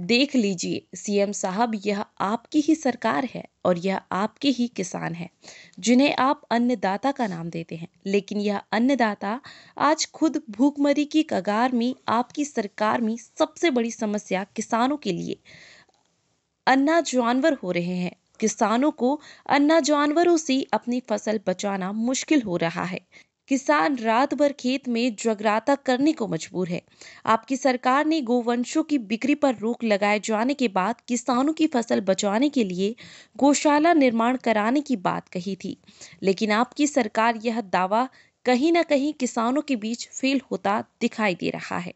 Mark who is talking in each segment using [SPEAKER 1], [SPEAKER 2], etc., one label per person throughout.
[SPEAKER 1] देख लीजिए सीएम साहब, यह आपकी ही सरकार है और यह आपके ही किसान हैं जिन्हें आप अन्नदाता का नाम देते हैं, लेकिन यह अन्नदाता आज खुद भूखमरी की कगार में आपकी सरकार में सबसे बड़ी समस्या किसानों के लिए अन्ना जानवर हो रहे हैं। किसानों को अन्ना जानवरों से अपनी फसल बचाना मुश्किल हो रहा है। किसान रात भर खेत में जगराता करने को मजबूर है। आपकी सरकार ने गोवंशों की बिक्री पर रोक लगाए जाने के बाद किसानों की फसल बचाने के लिए गौशाला निर्माण कराने की बात कही थी, लेकिन आपकी सरकार यह दावा कहीं ना कहीं किसानों के बीच फेल होता दिखाई दे रहा है।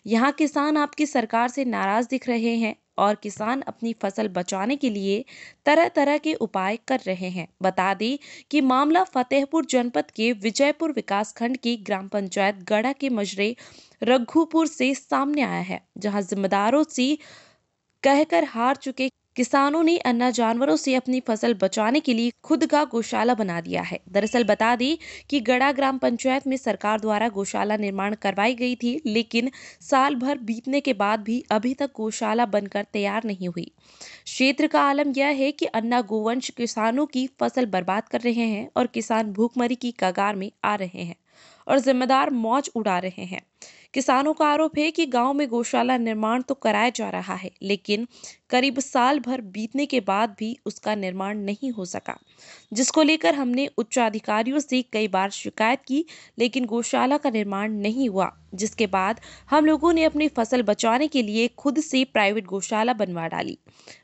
[SPEAKER 1] यहाँ किसान आपकी सरकार से नाराज दिख रहे हैं और किसान अपनी फसल बचाने के लिए तरह तरह के उपाय कर रहे हैं। बता दें कि मामला फतेहपुर जनपद के विजयपुर विकासखंड की ग्राम पंचायत गड़ा के मजरे रघुपुर से सामने आया है, जहां जिम्मेदारों से कहकर हार चुके किसानों ने अन्ना जानवरों से अपनी फसल बचाने के लिए खुद का गौशाला बना दिया है। दरअसल बता दें कि गड़ा ग्राम पंचायत में सरकार द्वारा गौशाला निर्माण करवाई गई थी, लेकिन साल भर बीतने के बाद भी अभी तक गौशाला बनकर तैयार नहीं हुई। क्षेत्र का आलम यह है कि अन्ना गोवंश किसानों की फसल बर्बाद कर रहे हैं और किसान भूखमरी की कगार में आ रहे हैं और जिम्मेदार मौज उड़ा रहे हैं। किसानों का आरोप है कि गांव में गौशाला निर्माण तो कराया जा रहा है, लेकिन करीब साल भर बीतने के बाद भी उसका निर्माण नहीं हो सका, जिसको लेकर हमने उच्च अधिकारियों से कई बार शिकायत की, लेकिन गौशाला का निर्माण नहीं हुआ। जिसके बाद हम लोगों ने अपनी फसल बचाने के लिए खुद से प्राइवेट गौशाला बनवा डाली।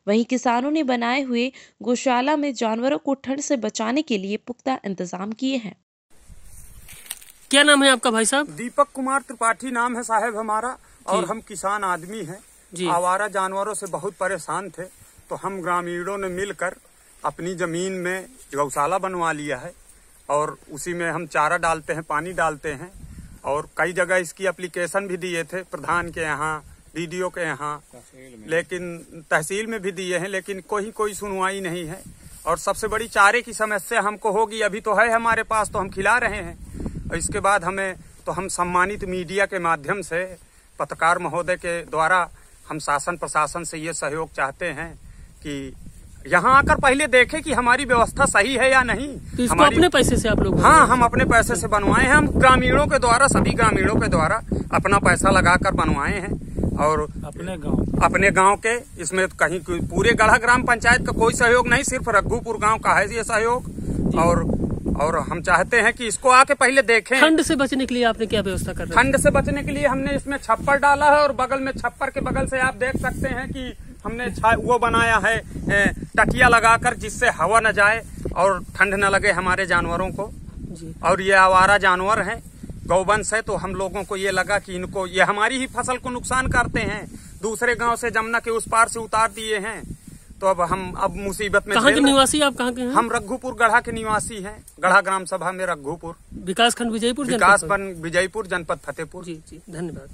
[SPEAKER 1] वहीं किसानों ने बनाए हुए गौशाला में जानवरों को ठंड से बचाने के लिए पुख्ता इंतजाम किए हैं।
[SPEAKER 2] क्या नाम है आपका भाई साहब?
[SPEAKER 3] दीपक कुमार त्रिपाठी नाम है साहब हमारा, और हम किसान आदमी हैं। आवारा जानवरों से बहुत परेशान थे, तो हम ग्रामीणों ने मिलकर अपनी जमीन में गौशाला बनवा लिया है और उसी में हम चारा डालते हैं, पानी डालते हैं, और कई जगह इसकी एप्लीकेशन भी दिए थे प्रधान के यहाँ, बीडीओ के यहाँ, लेकिन तहसील में भी दिए हैं, लेकिन कोई सुनवाई नहीं है। और सबसे बड़ी चारे की समस्या हमको होगी, अभी तो है हमारे पास, तो हम खिला रहे हैं। और इसके बाद हम सम्मानित मीडिया के माध्यम से पत्रकार महोदय के द्वारा हम शासन प्रशासन से ये सहयोग चाहते हैं कि यहाँ आकर पहले देखें कि हमारी व्यवस्था सही है या नहीं।
[SPEAKER 2] तो इसको अपने पैसे से आप लोग?
[SPEAKER 3] हाँ, हम अपने पैसे से बनवाए हैं। हम ग्रामीणों के द्वारा, सभी ग्रामीणों के द्वारा अपना पैसा लगाकर बनवाए हैं। और अपने गांव के इसमें कहीं पूरे गढ़ा ग्राम पंचायत का कोई सहयोग नहीं, सिर्फ रघुपुर गांव का है ये सहयोग। और हम चाहते हैं कि इसको आके पहले देखें।
[SPEAKER 2] ठंड से बचने के लिए आपने क्या व्यवस्था कर रहे हैं?
[SPEAKER 3] ठंड से बचने के लिए हमने इसमें छप्पर डाला है, और बगल में छप्पर के बगल से आप देख सकते हैं कि हमने वो बनाया है टकिया लगाकर, जिससे हवा न जाए और ठंड न लगे हमारे जानवरों को। और ये आवारा जानवर हैं, गौवंश है, तो हम लोगों को ये लगा कि ये हमारी ही फसल को नुकसान करते हैं। दूसरे गांव से जमुना के उस पार से उतार दिए हैं, तो अब मुसीबत में।
[SPEAKER 2] कहाँ के निवासी आप? कहाँ के हैं?
[SPEAKER 3] हम रघुपुर गढ़ा के निवासी हैं, गढ़ा ग्राम सभा में रघुपुर,
[SPEAKER 2] विकासखंड विजयपुर,
[SPEAKER 3] विजयपुर जनपद फतेहपुर।
[SPEAKER 2] जी, धन्यवाद।